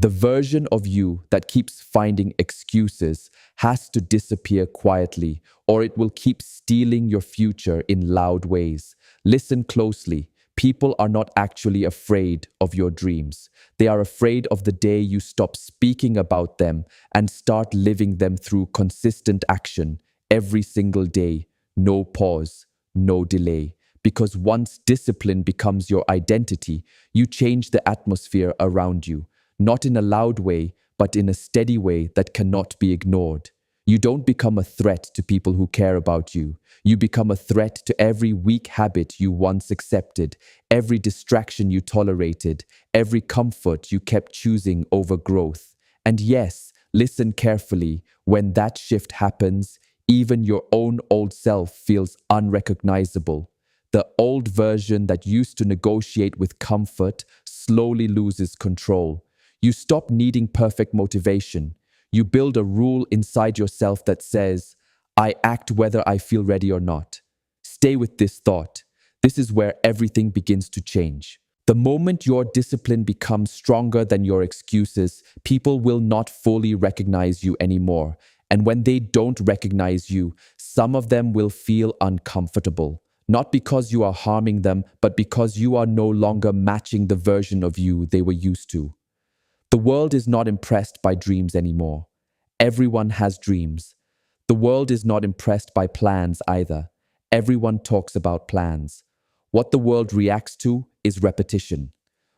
The version of you that keeps finding excuses has to disappear quietly, or it will keep stealing your future in loud ways. Listen closely. People are not actually afraid of your dreams. They are afraid of the day you stop speaking about them and start living them through consistent action every single day. No pause, no delay. Because once discipline becomes your identity, you change the atmosphere around you, not in a loud way, but in a steady way that cannot be ignored. You don't become a threat to people who care about you. You become a threat to every weak habit you once accepted, every distraction you tolerated, every comfort you kept choosing over growth. And yes, listen carefully. When that shift happens, even your own old self feels unrecognizable. The old version that used to negotiate with comfort slowly loses control. You stop needing perfect motivation. You build a rule inside yourself that says, I act whether I feel ready or not. Stay with this thought. This is where everything begins to change. The moment your discipline becomes stronger than your excuses, people will not fully recognize you anymore. And when they don't recognize you, some of them will feel uncomfortable. Not because you are harming them, but because you are no longer matching the version of you they were used to. The world is not impressed by dreams anymore. Everyone has dreams. The world is not impressed by plans either. Everyone talks about plans. What the world reacts to is repetition.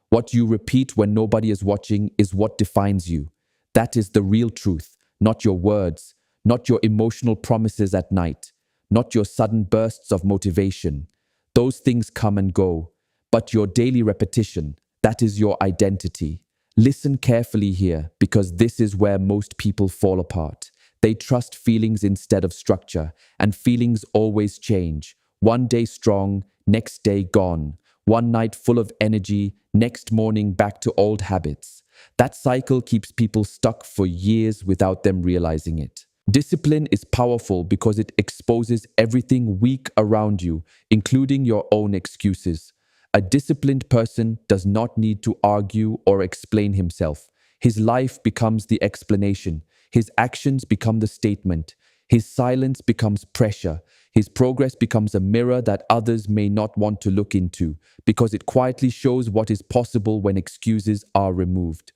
What you repeat when nobody is watching is what defines you. That is the real truth, not your words, not your emotional promises at night, not your sudden bursts of motivation. Those things come and go, but your daily repetition, that is your identity. Listen carefully here, because this is where most people fall apart. They trust feelings instead of structure, and feelings always change. One day strong, next day gone. One night full of energy, next morning back to old habits. That cycle keeps people stuck for years without them realizing it. Discipline is powerful because it exposes everything weak around you, including your own excuses. A disciplined person does not need to argue or explain himself. His life becomes the explanation. His actions become the statement. His silence becomes pressure. His progress becomes a mirror that others may not want to look into, because it quietly shows what is possible when excuses are removed.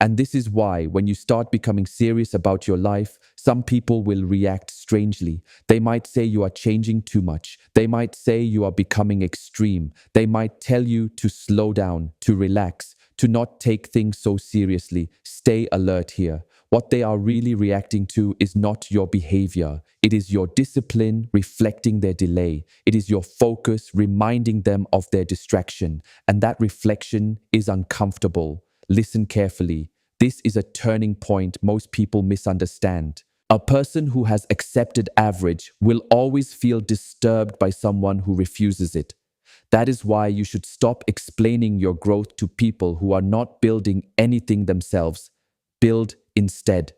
And this is why, when you start becoming serious about your life, some people will react strangely. They might say you are changing too much. They might say you are becoming extreme. They might tell you to slow down, to relax, to not take things so seriously. Stay alert here. What they are really reacting to is not your behavior. It is your discipline reflecting their delay. It is your focus reminding them of their distraction. And that reflection is uncomfortable. Listen carefully. This is a turning point most people misunderstand. A person who has accepted average will always feel disturbed by someone who refuses it. That is why you should stop explaining your growth to people who are not building anything themselves. Build instead,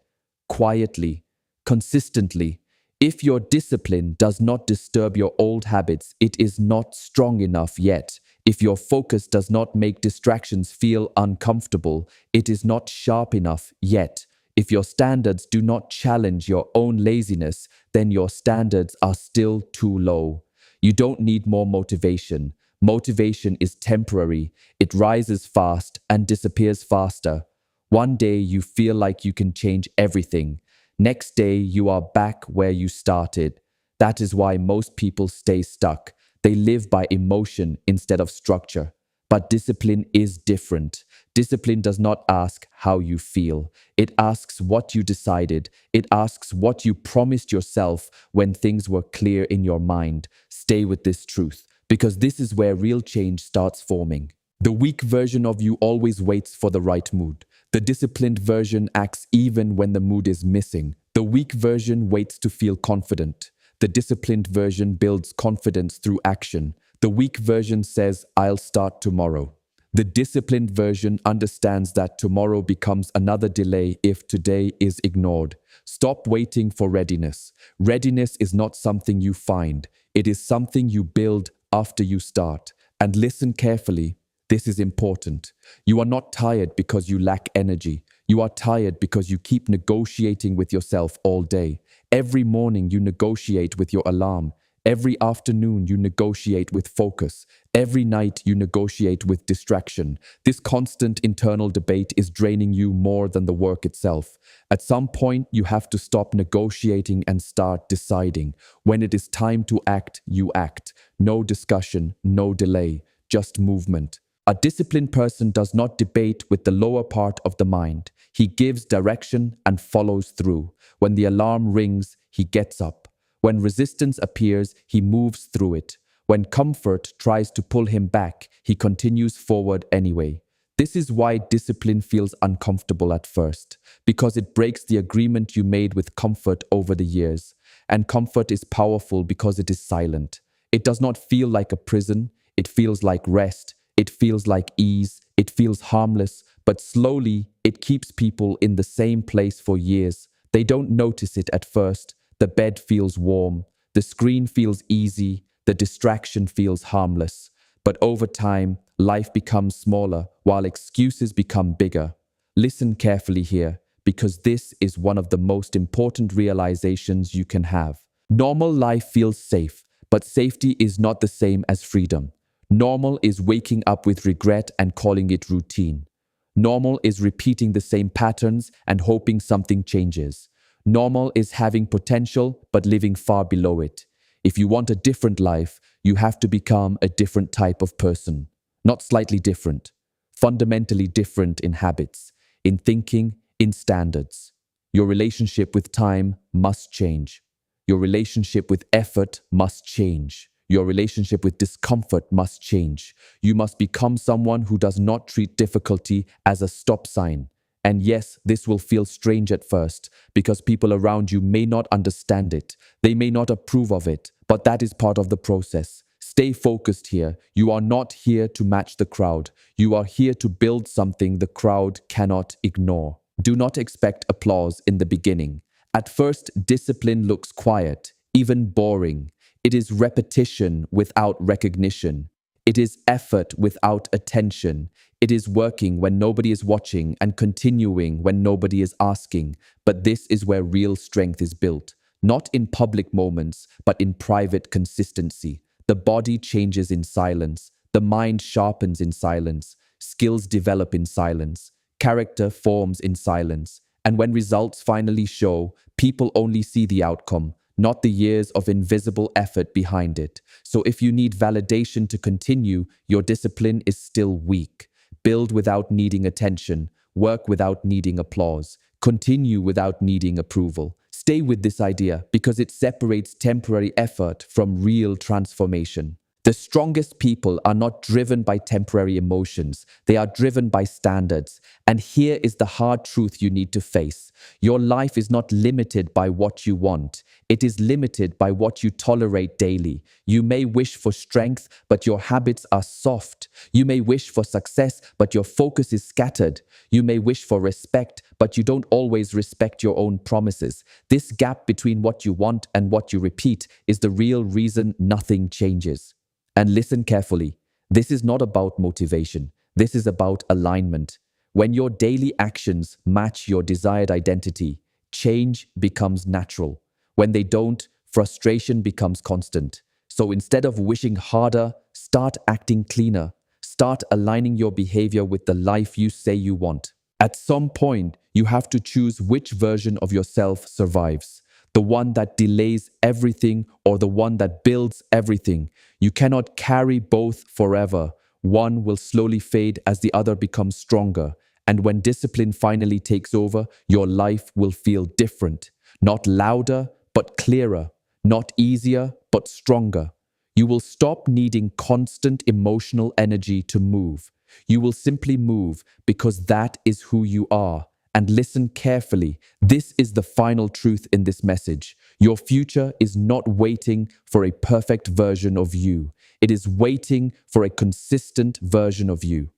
quietly, consistently. If your discipline does not disturb your old habits, it is not strong enough yet. If your focus does not make distractions feel uncomfortable, it is not sharp enough yet. If your standards do not challenge your own laziness, then your standards are still too low. You don't need more motivation. Motivation is temporary. It rises fast and disappears faster. One day you feel like you can change everything. Next day you are back where you started. That is why most people stay stuck. They live by emotion instead of structure. But discipline is different. Discipline does not ask how you feel. It asks what you decided. It asks what you promised yourself when things were clear in your mind. Stay with this truth, because this is where real change starts forming. The weak version of you always waits for the right mood. The disciplined version acts even when the mood is missing. The weak version waits to feel confident. The disciplined version builds confidence through action. The weak version says, I'll start tomorrow. The disciplined version understands that tomorrow becomes another delay if today is ignored. Stop waiting for readiness. Readiness is not something you find. It is something you build after you start. And listen carefully. This is important. You are not tired because you lack energy. You are tired because you keep negotiating with yourself all day. Every morning you negotiate with your alarm. Every afternoon you negotiate with focus. Every night you negotiate with distraction. This constant internal debate is draining you more than the work itself. At some point, you have to stop negotiating and start deciding. When it is time to act, you act. No discussion, no delay, just movement. A disciplined person does not debate with the lower part of the mind. He gives direction and follows through. When the alarm rings, he gets up. When resistance appears, he moves through it. When comfort tries to pull him back, he continues forward anyway. This is why discipline feels uncomfortable at first, because it breaks the agreement you made with comfort over the years. And comfort is powerful because it is silent. It does not feel like a prison, it feels like rest. It feels like ease, it feels harmless, but slowly it keeps people in the same place for years. They don't notice it at first. The bed feels warm, the screen feels easy, the distraction feels harmless. But over time, life becomes smaller while excuses become bigger. Listen carefully here, because this is one of the most important realizations you can have. Normal life feels safe, but safety is not the same as freedom. Normal is waking up with regret and calling it routine. Normal is repeating the same patterns and hoping something changes. Normal is having potential but living far below it. If you want a different life, you have to become a different type of person. Not slightly different, fundamentally different in habits, in thinking, in standards. Your relationship with time must change. Your relationship with effort must change. Your relationship with discomfort must change. You must become someone who does not treat difficulty as a stop sign. And yes, this will feel strange at first because people around you may not understand it. They may not approve of it, but that is part of the process. Stay focused here. You are not here to match the crowd. You are here to build something the crowd cannot ignore. Do not expect applause in the beginning. At first, discipline looks quiet, even boring. It is repetition without recognition. It is effort without attention. It is working when nobody is watching and continuing when nobody is asking. But this is where real strength is built. Not in public moments, but in private consistency. The body changes in silence. The mind sharpens in silence. Skills develop in silence. Character forms in silence. And when results finally show, people only see the outcome, not the years of invisible effort behind it. So if you need validation to continue, your discipline is still weak. Build without needing attention, work without needing applause, continue without needing approval. Stay with this idea because it separates temporary effort from real transformation. The strongest people are not driven by temporary emotions. They are driven by standards. And here is the hard truth you need to face. Your life is not limited by what you want. It is limited by what you tolerate daily. You may wish for strength, but your habits are soft. You may wish for success, but your focus is scattered. You may wish for respect, but you don't always respect your own promises. This gap between what you want and what you repeat is the real reason nothing changes. And listen carefully. This is not about motivation. This is about alignment. When your daily actions match your desired identity, change becomes natural. When they don't, frustration becomes constant. So instead of wishing harder, start acting cleaner. Start aligning your behavior with the life you say you want. At some point, you have to choose which version of yourself survives. The one that delays everything or the one that builds everything. You cannot carry both forever. One will slowly fade as the other becomes stronger. And when discipline finally takes over, your life will feel different. Not louder, but clearer. Not easier, but stronger. You will stop needing constant emotional energy to move. You will simply move because that is who you are. And listen carefully. This is the final truth in this message. Your future is not waiting for a perfect version of you. It is waiting for a consistent version of you.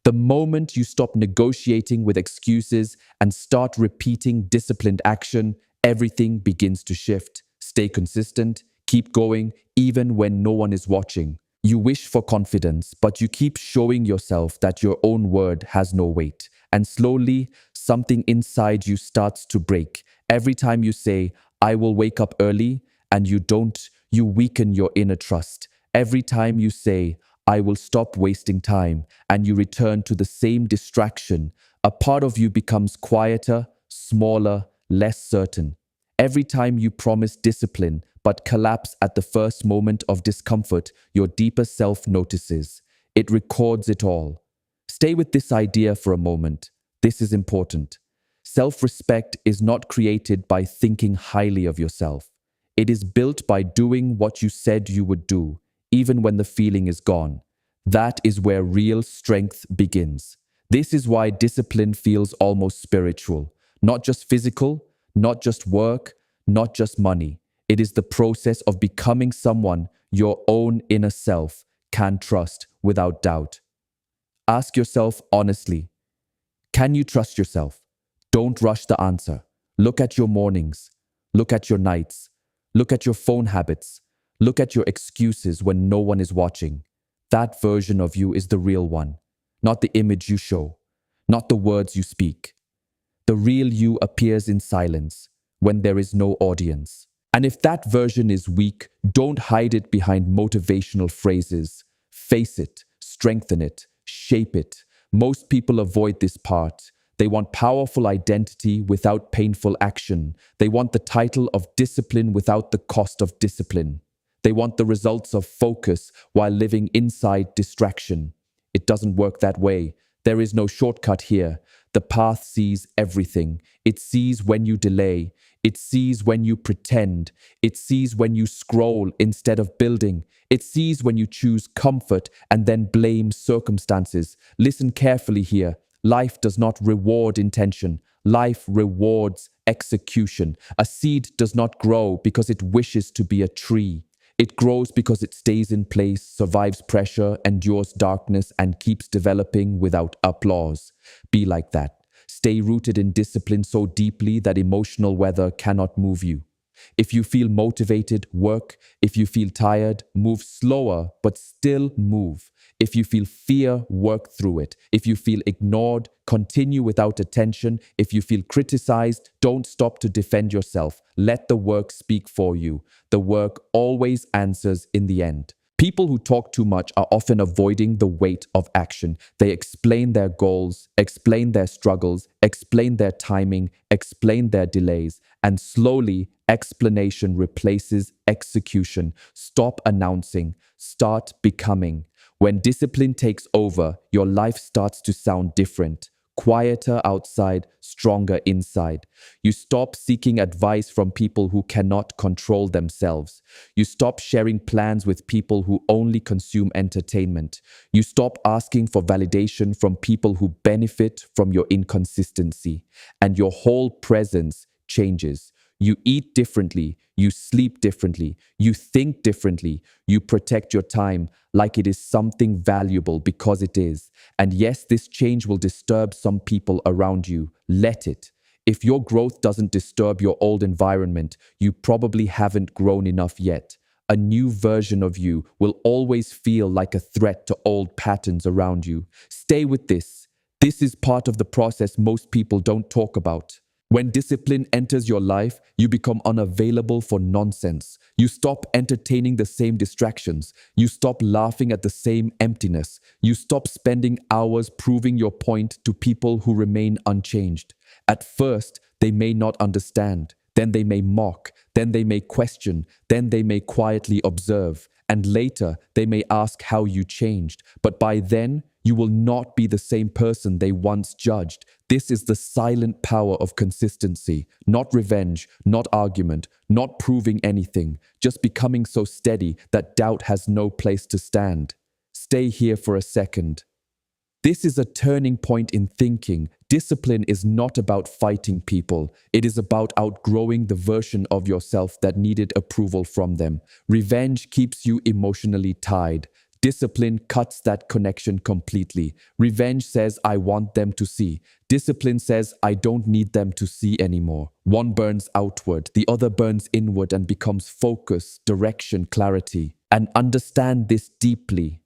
The moment you stop negotiating with excuses and start repeating disciplined action, everything begins to shift. Stay consistent, keep going, even when no one is watching. You wish for confidence, but you keep showing yourself that your own word has no weight. And slowly, something inside you starts to break. Every time you say, I will wake up early, and you don't, you weaken your inner trust. Every time you say, I will stop wasting time, and you return to the same distraction, a part of you becomes quieter, smaller, less certain. Every time you promise discipline but collapse at the first moment of discomfort, your deeper self notices. It records it all. Stay with this idea for a moment. This is important. Self respect is not created by thinking highly of yourself. It is built by doing what you said you would do, even when the feeling is gone. That is where real strength begins. This is why discipline feels almost spiritual, not just physical, not just work, not just money. It is the process of becoming someone your own inner self can trust without doubt. Ask yourself honestly, can you trust yourself? Don't rush the answer. Look at your mornings. Look at your nights. Look at your phone habits. Look at your excuses when no one is watching. That version of you is the real one, not the image you show, not the words you speak. The real you appears in silence when there is no audience. And if that version is weak, don't hide it behind motivational phrases. Face it, strengthen it, shape it. Most people avoid this part. They want powerful identity without painful action. They want the title of discipline without the cost of discipline. They want the results of focus while living inside distraction. It doesn't work that way. There is no shortcut here. The path sees everything. It sees when you delay. It sees when you pretend. It sees when you scroll instead of building. It sees when you choose comfort and then blame circumstances. Listen carefully here. Life does not reward intention. Life rewards execution. A seed does not grow because it wishes to be a tree. It grows because it stays in place, survives pressure, endures darkness, and keeps developing without applause. Be like that. Stay rooted in discipline so deeply that emotional weather cannot move you. If you feel motivated, work. If you feel tired, move slower, but still move. If you feel fear, work through it. If you feel ignored, continue without attention. If you feel criticized, don't stop to defend yourself. Let the work speak for you. The work always answers in the end. People who talk too much are often avoiding the weight of action. They explain their goals, explain their struggles, explain their timing, explain their delays, and slowly explanation replaces execution. Stop announcing, start becoming. When discipline takes over, your life starts to sound different. Quieter outside, stronger inside. You stop seeking advice from people who cannot control themselves. You stop sharing plans with people who only consume entertainment. You stop asking for validation from people who benefit from your inconsistency. And your whole presence changes. You eat differently, you sleep differently, you think differently, you protect your time like it is something valuable because it is. And yes, this change will disturb some people around you. Let it. If your growth doesn't disturb your old environment, you probably haven't grown enough yet. A new version of you will always feel like a threat to old patterns around you. Stay with this. This is part of the process most people don't talk about. When discipline enters your life, you become unavailable for nonsense. You stop entertaining the same distractions. You stop laughing at the same emptiness. You stop spending hours proving your point to people who remain unchanged. At first, they may not understand. Then they may mock. Then they may question. Then they may quietly observe. And later, they may ask how you changed. But by then, you will not be the same person they once judged. This is the silent power of consistency, not revenge, not argument, not proving anything, just becoming so steady that doubt has no place to stand. Stay here for a second. This is a turning point in thinking. Discipline is not about fighting people. It is about outgrowing the version of yourself that needed approval from them. Revenge keeps you emotionally tied. Discipline cuts that connection completely. Revenge says, I want them to see. Discipline says, I don't need them to see anymore. One burns outward, the other burns inward and becomes focus, direction, clarity. And understand this deeply.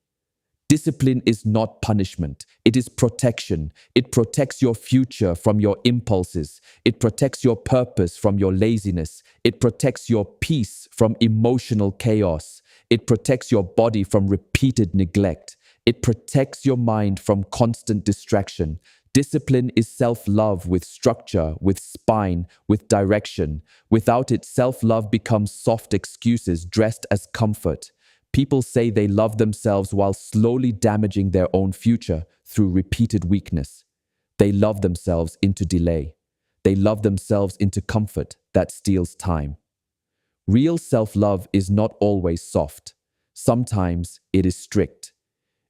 Discipline is not punishment. It is protection. It protects your future from your impulses. It protects your purpose from your laziness. It protects your peace from emotional chaos. It protects your body from repeated neglect. It protects your mind from constant distraction. Discipline is self-love with structure, with spine, with direction. Without it, self-love becomes soft excuses dressed as comfort. People say they love themselves while slowly damaging their own future through repeated weakness. They love themselves into delay. They love themselves into comfort that steals time. Real self-love is not always soft. Sometimes it is strict.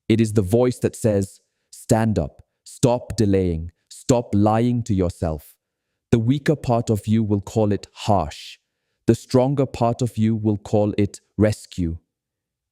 It is the voice that says, stand up, stop delaying, stop lying to yourself. The weaker part of you will call it harsh. The stronger part of you will call it rescue.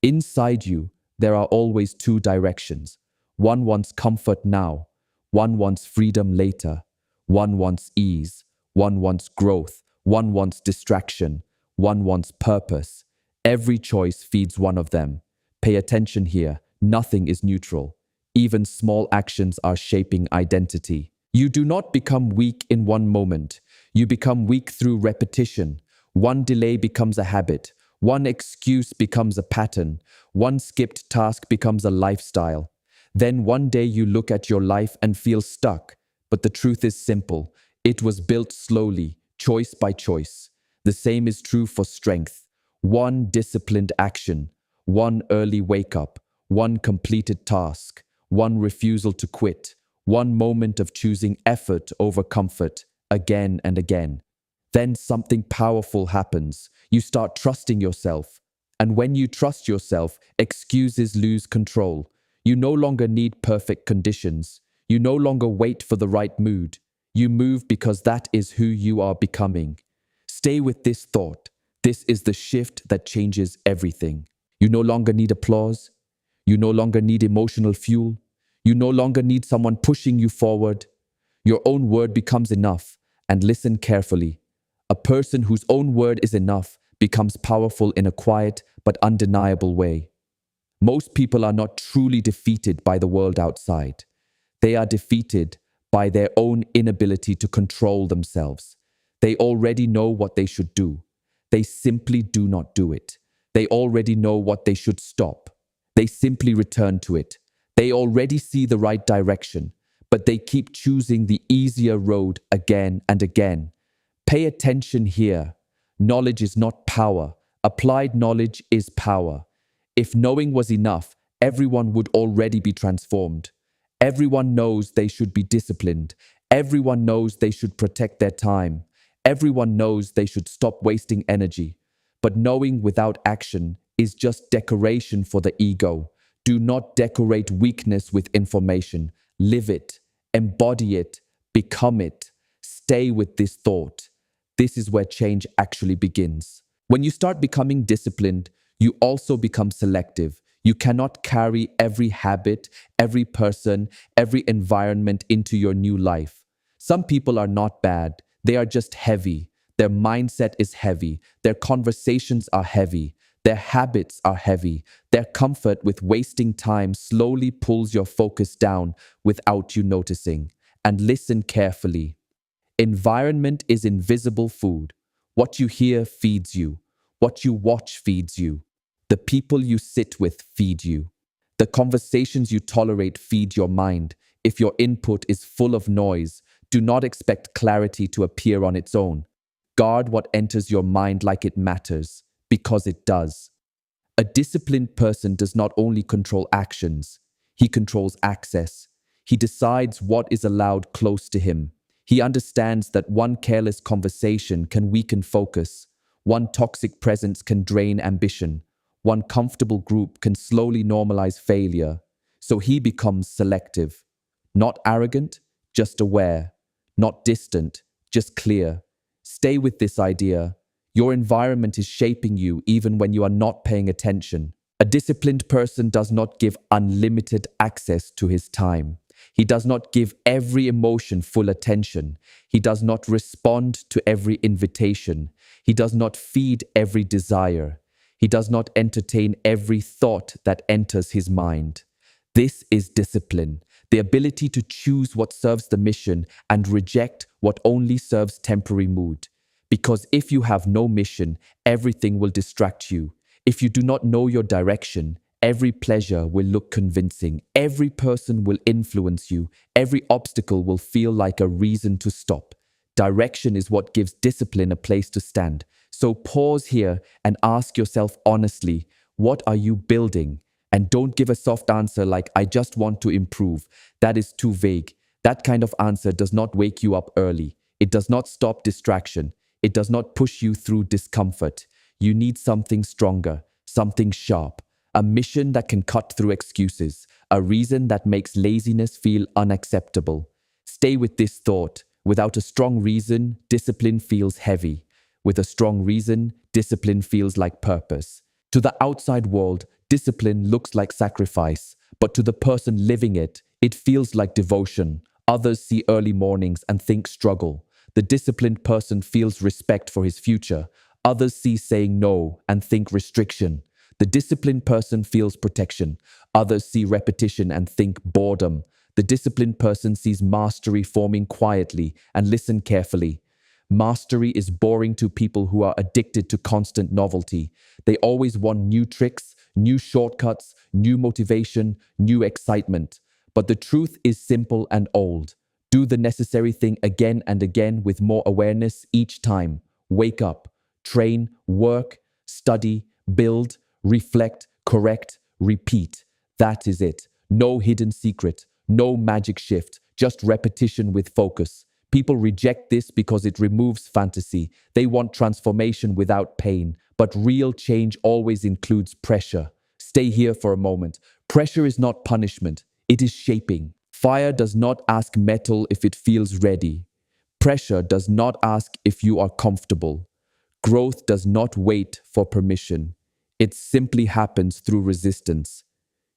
Inside you, there are always two directions. One wants comfort now. One wants freedom later. One wants ease. One wants growth. One wants distraction. One wants purpose. Every choice feeds one of them. Pay attention here. Nothing is neutral. Even small actions are shaping identity. You do not become weak in one moment. You become weak through repetition. One delay becomes a habit. One excuse becomes a pattern. One skipped task becomes a lifestyle. Then one day you look at your life and feel stuck. But the truth is simple. It was built slowly, choice by choice. The same is true for strength. One disciplined action, one early wake up, one completed task, one refusal to quit, one moment of choosing effort over comfort, again and again. Then something powerful happens. You start trusting yourself. And when you trust yourself, excuses lose control. You no longer need perfect conditions. You no longer wait for the right mood. You move because that is who you are becoming. Stay with this thought. This is the shift that changes everything. You no longer need applause. You no longer need emotional fuel. You no longer need someone pushing you forward. Your own word becomes enough. And listen carefully. A person whose own word is enough becomes powerful in a quiet but undeniable way. Most people are not truly defeated by the world outside. They are defeated by their own inability to control themselves. They already know what they should do. They simply do not do it. They already know what they should stop. They simply return to it. They already see the right direction, but they keep choosing the easier road again and again. Pay attention here. Knowledge is not power. Applied knowledge is power. If knowing was enough, everyone would already be transformed. Everyone knows they should be disciplined. Everyone knows they should protect their time. Everyone knows they should stop wasting energy. But knowing without action is just decoration for the ego. Do not decorate weakness with information. Live it, embody it, become it. Stay with this thought. This is where change actually begins. When you start becoming disciplined, you also become selective. You cannot carry every habit, every person, every environment into your new life. Some people are not bad. They are just heavy. Their mindset is heavy. Their conversations are heavy. Their habits are heavy. Their comfort with wasting time slowly pulls your focus down without you noticing. And listen carefully. Environment is invisible food. What you hear feeds you. What you watch feeds you. The people you sit with feed you. The conversations you tolerate feed your mind. If your input is full of noise, do not expect clarity to appear on its own. Guard what enters your mind like it matters, because it does. A disciplined person does not only control actions, he controls access. He decides what is allowed close to him. He understands that one careless conversation can weaken focus. One toxic presence can drain ambition. One comfortable group can slowly normalize failure. So he becomes selective. Not arrogant, just aware. Not distant, just clear. Stay with this idea. Your environment is shaping you even when you are not paying attention. A disciplined person does not give unlimited access to his time. He does not give every emotion full attention. He does not respond to every invitation. He does not feed every desire. He does not entertain every thought that enters his mind. This is discipline, the ability to choose what serves the mission and reject what only serves temporary mood. Because if you have no mission, everything will distract you. If you do not know your direction, every pleasure will look convincing. Every person will influence you. Every obstacle will feel like a reason to stop. Direction is what gives discipline a place to stand. So pause here and ask yourself honestly, what are you building? And don't give a soft answer like, I just want to improve. That is too vague. That kind of answer does not wake you up early. It does not stop distraction. It does not push you through discomfort. You need something stronger, something sharp, a mission that can cut through excuses, a reason that makes laziness feel unacceptable. Stay with this thought. Without a strong reason, discipline feels heavy. With a strong reason, discipline feels like purpose. To the outside world, discipline looks like sacrifice, but to the person living it, it feels like devotion. Others see early mornings and think struggle. The disciplined person feels respect for his future. Others see saying no and think restriction. The disciplined person feels protection. Others see repetition and think boredom. The disciplined person sees mastery forming quietly and listen carefully. Mastery is boring to people who are addicted to constant novelty. They always want new tricks, new shortcuts, new motivation, new excitement. But the truth is simple and old. Do the necessary thing again and again with more awareness each time. Wake up, train, work, study, build, reflect, correct, repeat. That is it. No hidden secret, no magic shift, just repetition with focus. People reject this because it removes fantasy. They want transformation without pain, but real change always includes pressure. Stay here for a moment. Pressure is not punishment, it is shaping. Fire does not ask metal if it feels ready. Pressure does not ask if you are comfortable. Growth does not wait for permission. It simply happens through resistance.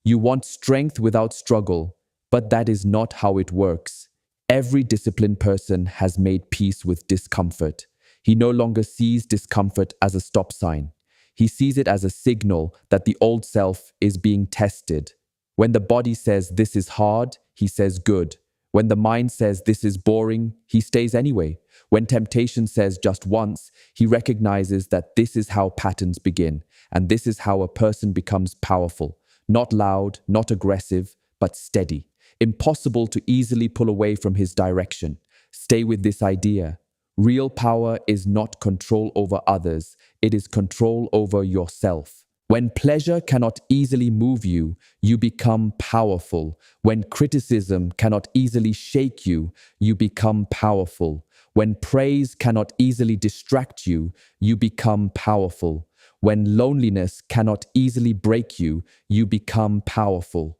You want strength without struggle, but that is not how it works. Every disciplined person has made peace with discomfort. He no longer sees discomfort as a stop sign. He sees it as a signal that the old self is being tested. When the body says this is hard, he says good. When the mind says this is boring, he stays anyway. When temptation says just once, he recognizes that this is how patterns begin, and this is how a person becomes powerful. Not loud, not aggressive, but steady. Impossible to easily pull away from his direction. Stay with this idea. Real power is not control over others, it is control over yourself. When pleasure cannot easily move you, you become powerful. When criticism cannot easily shake you, you become powerful. When praise cannot easily distract you, you become powerful. When loneliness cannot easily break you, you become powerful.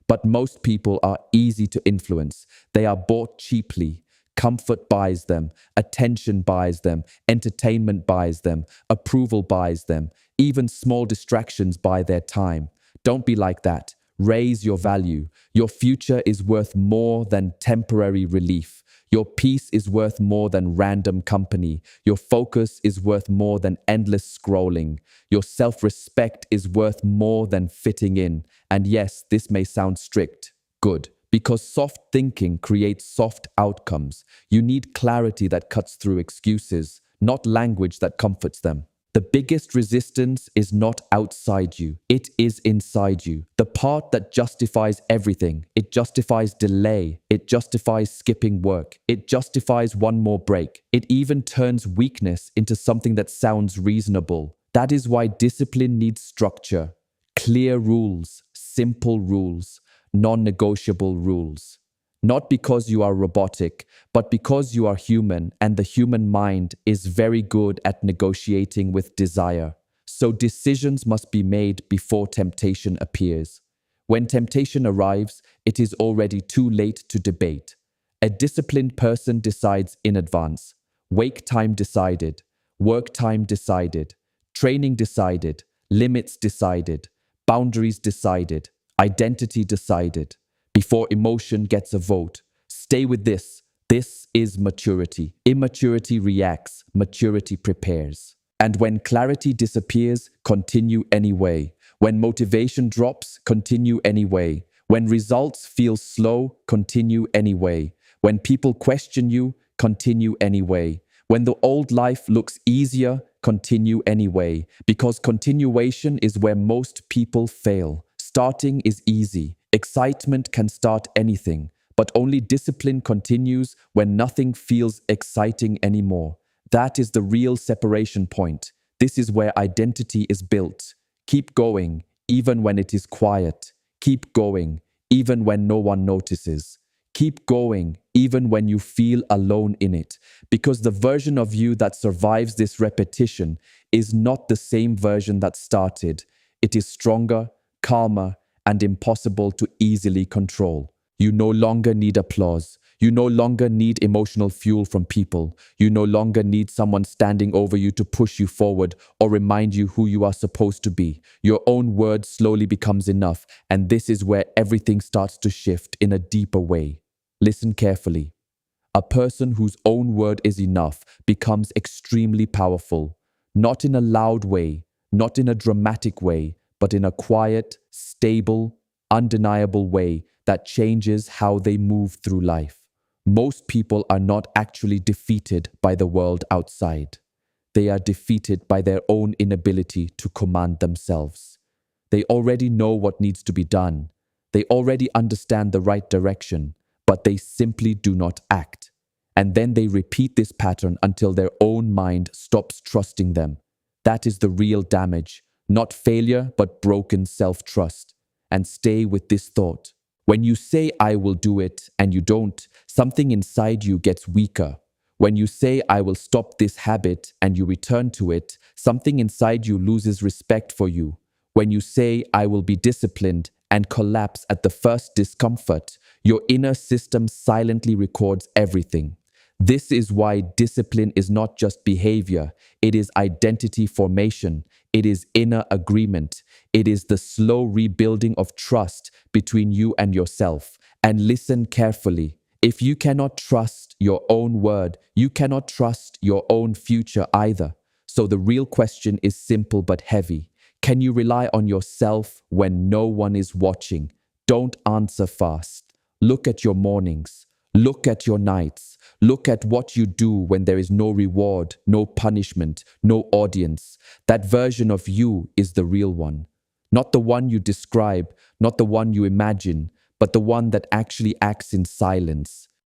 But most people are easy to influence. They are bought cheaply. Comfort buys them, attention buys them, entertainment buys them, approval buys them. Even small distractions buy their time. Don't be like that. Raise your value. Your future is worth more than temporary relief. Your peace is worth more than random company. Your focus is worth more than endless scrolling. Your self-respect is worth more than fitting in. And yes, this may sound strict. Good. Because soft thinking creates soft outcomes. You need clarity that cuts through excuses, not language that comforts them. The biggest resistance is not outside you, it is inside you. The part that justifies everything. It justifies delay, it justifies skipping work, it justifies one more break. It even turns weakness into something that sounds reasonable. That is why discipline needs structure, clear rules, simple rules, non-negotiable rules. Not because you are robotic, but because you are human, and the human mind is very good at negotiating with desire. So decisions must be made before temptation appears. When temptation arrives, it is already too late to debate. A disciplined person decides in advance. Wake time decided, work time decided, training decided, limits decided, boundaries decided, identity decided. Before emotion gets a vote. Stay with this. This is maturity. Immaturity reacts, maturity prepares. And when clarity disappears, continue anyway. When motivation drops, continue anyway. When results feel slow, continue anyway. When people question you, continue anyway. When the old life looks easier, continue anyway. Because continuation is where most people fail. Starting is easy. Excitement can start anything. But only discipline continues when nothing feels exciting anymore. That is the real separation point. This is where identity is built. Keep going, even when it is quiet. Keep going, even when no one notices. Keep going, even when you feel alone in it. Because the version of you that survives this repetition is not the same version that started. It is stronger, calmer, and impossible to easily control. You no longer need applause. You no longer need emotional fuel from people. You no longer need someone standing over you to push you forward or remind you who you are supposed to be. Your own word slowly becomes enough, and this is where everything starts to shift in a deeper way. Listen carefully. A person whose own word is enough becomes extremely powerful, not in a loud way, not in a dramatic way, but in a quiet, stable, undeniable way that changes how they move through life. Most people are not actually defeated by the world outside. They are defeated by their own inability to command themselves. They already know what needs to be done. They already understand the right direction, but they simply do not act. And then they repeat this pattern until their own mind stops trusting them. That is the real damage, not failure, but broken self-trust. And stay with this thought. When you say, I will do it, and you don't, something inside you gets weaker. When you say, I will stop this habit, and you return to it, something inside you loses respect for you. When you say, I will be disciplined, and collapse at the first discomfort, your inner system silently records everything. This is why discipline is not just behavior, it is identity formation, it is inner agreement, it is the slow rebuilding of trust between you and yourself. And listen carefully. If you cannot trust your own word, you cannot trust your own future either. So the real question is simple but heavy. Can you rely on yourself when no one is watching? Don't answer fast. Look at your mornings. Look at your nights. Look at what you do when there is no reward, no punishment, no audience. That version of you is the real one. Not the one you describe, not the one you imagine, but the one that actually acts in silence.